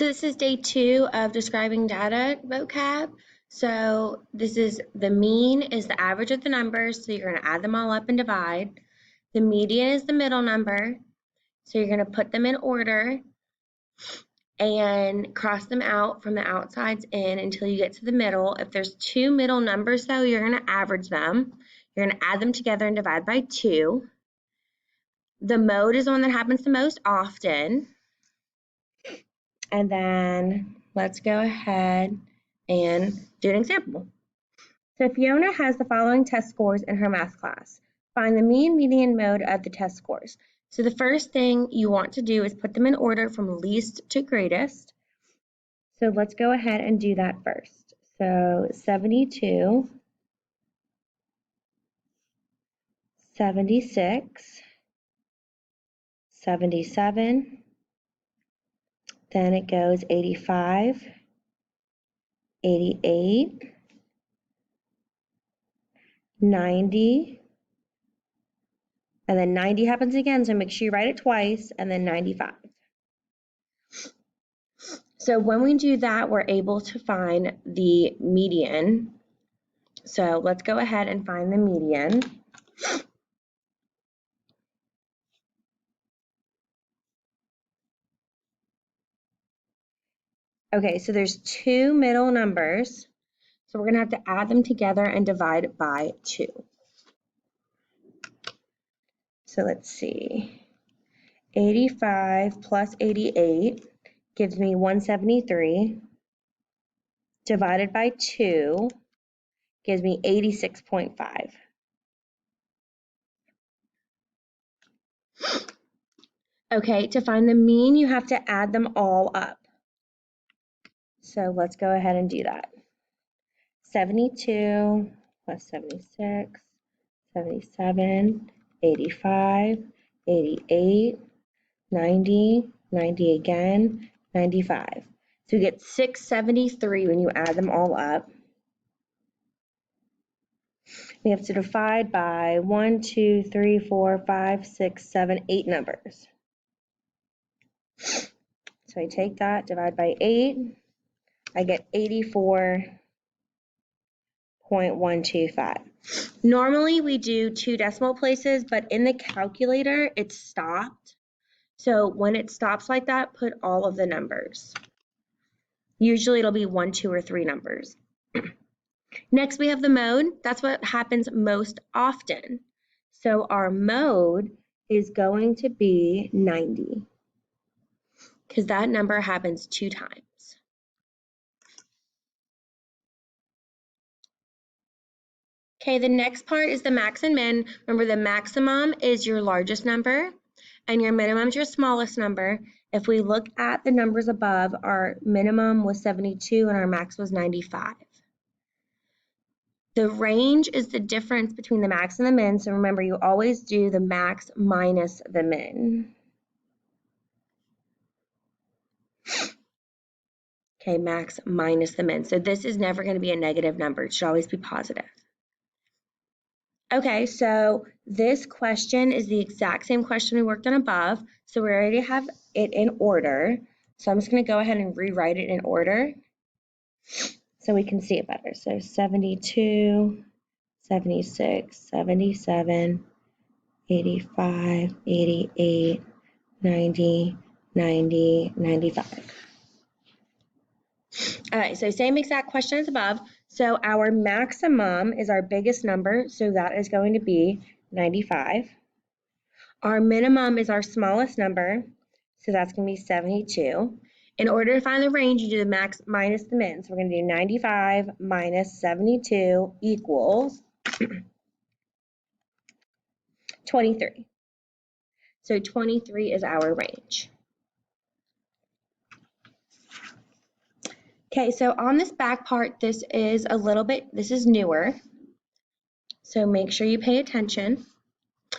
So this is day 2 of describing data vocab. So this is the mean is the average of the numbers, so you're going to add them all up and divide. The median is the middle number, so you're going to put them in order and cross them out from the outsides in until you get to the middle. If there's 2 middle numbers though, you're going to average them. You're going to add them together and divide by 2. The mode is the one that happens the most often. And then let's go ahead and do an example. So Fiona has the following test scores in her math class. Find the mean, median, mode of the test scores. So the first thing you want to do is put them in order from least to greatest. So let's go ahead and do that first. So 72, 76, 77, then it goes 85, 88, 90, and then 90 happens again, so make sure you write it twice, and then 95. So when we do that, we're able to find the median. So let's go ahead and find the median. Okay, so there's 2 middle numbers, so we're going to have to add them together and divide by 2. So let's see, 85 plus 88 gives me 173, divided by 2 gives me 86.5. Okay, to find the mean, you have to add them all up. So let's go ahead and do that. 72 plus 76, 77, 85, 88, 90, 90 again, 95. So you get 673 when you add them all up. We have to divide by 1, 2, 3, 4, 5, 6, 7, 8 numbers. So I take that, divide by 8, I get 84.125. Normally we do 2 decimal places, but in the calculator it stopped. So when it stops like that, put all of the numbers. Usually it'll be 1, 2, or 3 numbers. Next we have the mode. That's what happens most often. So our mode is going to be 90 because that number happens 2 times. Okay, the next part is the max and min. Remember, the maximum is your largest number and your minimum is your smallest number. If we look at the numbers above, our minimum was 72 and our max was 95. The range is the difference between the max and the min, so remember, you always do the max minus the min. Okay, max minus the min. So this is never going to be a negative number. It should always be positive. Okay, so this question is the exact same question we worked on above. So we already have it in order. So I'm just going to go ahead and rewrite it in order so we can see it better. So 72, 76, 77, 85, 88, 90, 90, 95. All right, so same exact question as above. So our maximum is our biggest number, so that is going to be 95. Our minimum is our smallest number, so that's going to be 72. In order to find the range, you do the max minus the min. So we're going to do 95 minus 72 equals 23. So 23 is our range. Okay, so on this back part, this is newer. So make sure you pay attention.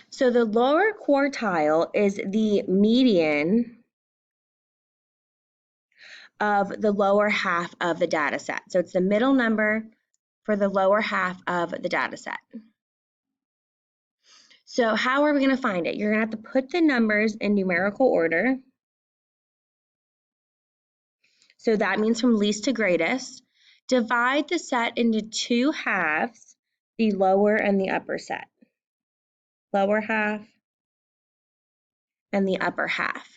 So the lower quartile is the median of the lower half of the data set. So it's the middle number for the lower half of the data set. So how are we going to find it? You're going to have to put the numbers in numerical order. So that means from least to greatest. Divide the set into two halves, the lower and the upper set. Lower half and the upper half.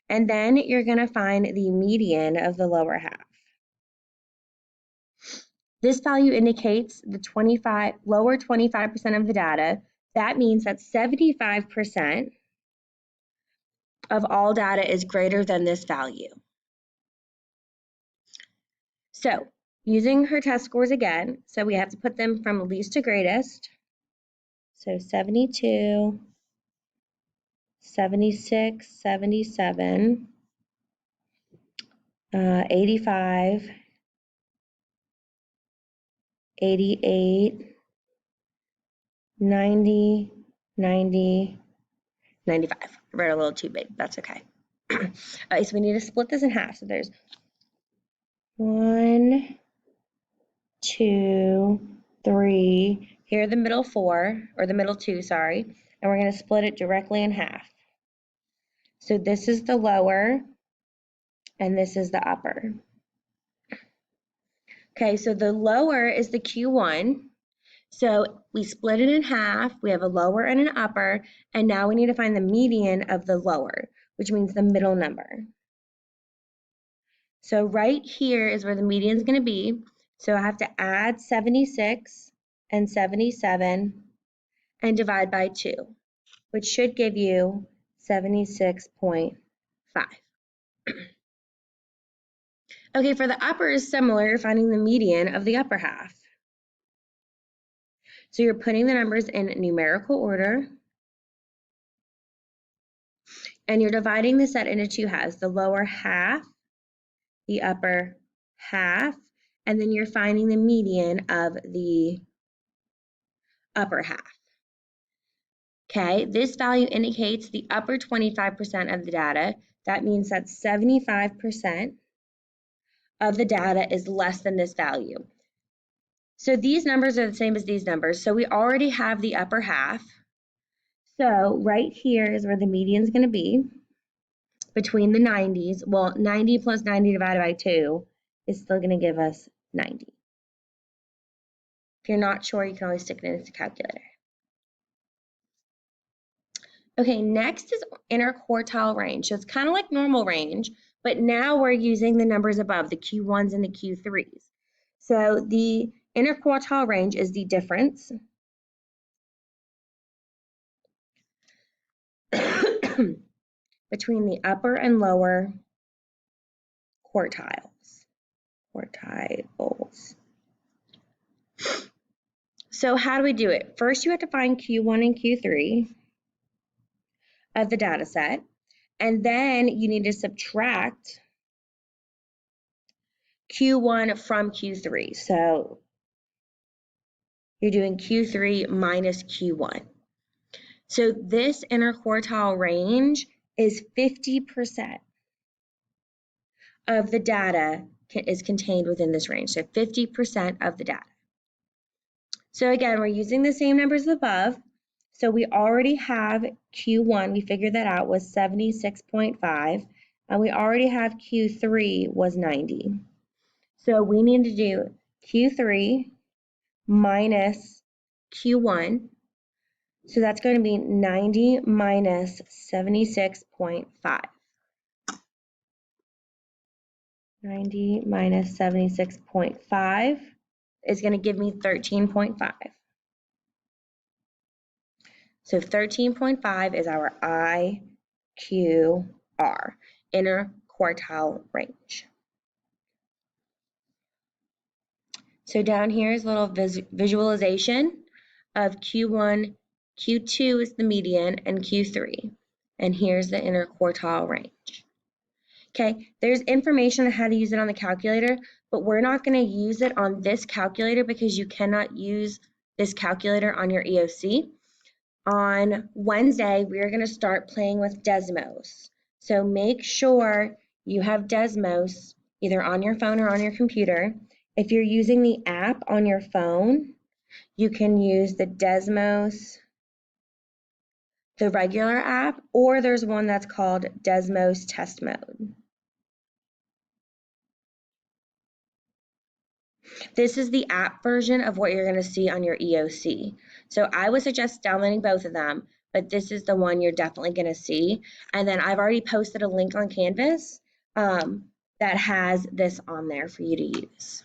And then you're going to find the median of the lower half. This value indicates the lower 25% of the data. That means that 75% of all data is greater than this value. So using her test scores again, so we have to put them from least to greatest. So 72, 76, 77, 85, 88, 90, 90, 95. I wrote a little too big. That's okay. All right, so we need to split this in half. So there's 1, 2, 3. Here are the middle 4, or the middle 2, sorry. And we're going to split it directly in half. So this is the lower, and this is the upper. Okay, so the lower is the Q1. So we split it in half. We have a lower and an upper, and now we need to find the median of the lower, which means the middle number. So right here is where the median is going to be. So I have to add 76 and 77 and divide by 2, which should give you 76.5. Okay, for the upper is similar, you're finding the median of the upper half. So you're putting the numbers in numerical order, and you're dividing the set into two halves, the lower half, the upper half, and then you're finding the median of the upper half. Okay, this value indicates the upper 25% of the data. That means that 75% of the data is less than this value. So these numbers are the same as these numbers. So we already have the upper half. So right here is where the median is going to be between the 90s. Well, 90 plus 90 divided by 2 is still going to give us 90. If you're not sure, you can always stick it into the calculator. Okay, next is interquartile range. So it's kind of like normal range, but now we're using the numbers above, the Q1s and the Q3s. So the interquartile range is the difference between the upper and lower quartiles. So how do we do it? First, you have to find Q1 and Q3 of the data set, and then you need to subtract Q1 from Q3. So you're doing Q3 minus Q1. So this interquartile range is 50% of the data is contained within this range. So 50% of the data. So again, we're using the same numbers above. So we already have Q1, we figured that out, was 76.5, and we already have Q3 was 90. So we need to do Q3 minus Q1. So that's going to be 90 minus 76.5. 90 minus 76.5 is going to give me 13.5. So 13.5 is our IQR, interquartile range. So down here is a little visualization of Q1, Q2 is the median, and Q3. And here's the interquartile range. Okay, there's information on how to use it on the calculator, but we're not going to use it on this calculator because you cannot use this calculator on your EOC. On Wednesday, we are going to start playing with Desmos. So make sure you have Desmos either on your phone or on your computer. If you're using the app on your phone, you can use the Desmos, the regular app, or there's one that's called Desmos Test Mode. This is the app version of what you're going to see on your EOC. So I would suggest downloading both of them, but this is the one you're definitely going to see. And then I've already posted a link on Canvas that has this on there for you to use.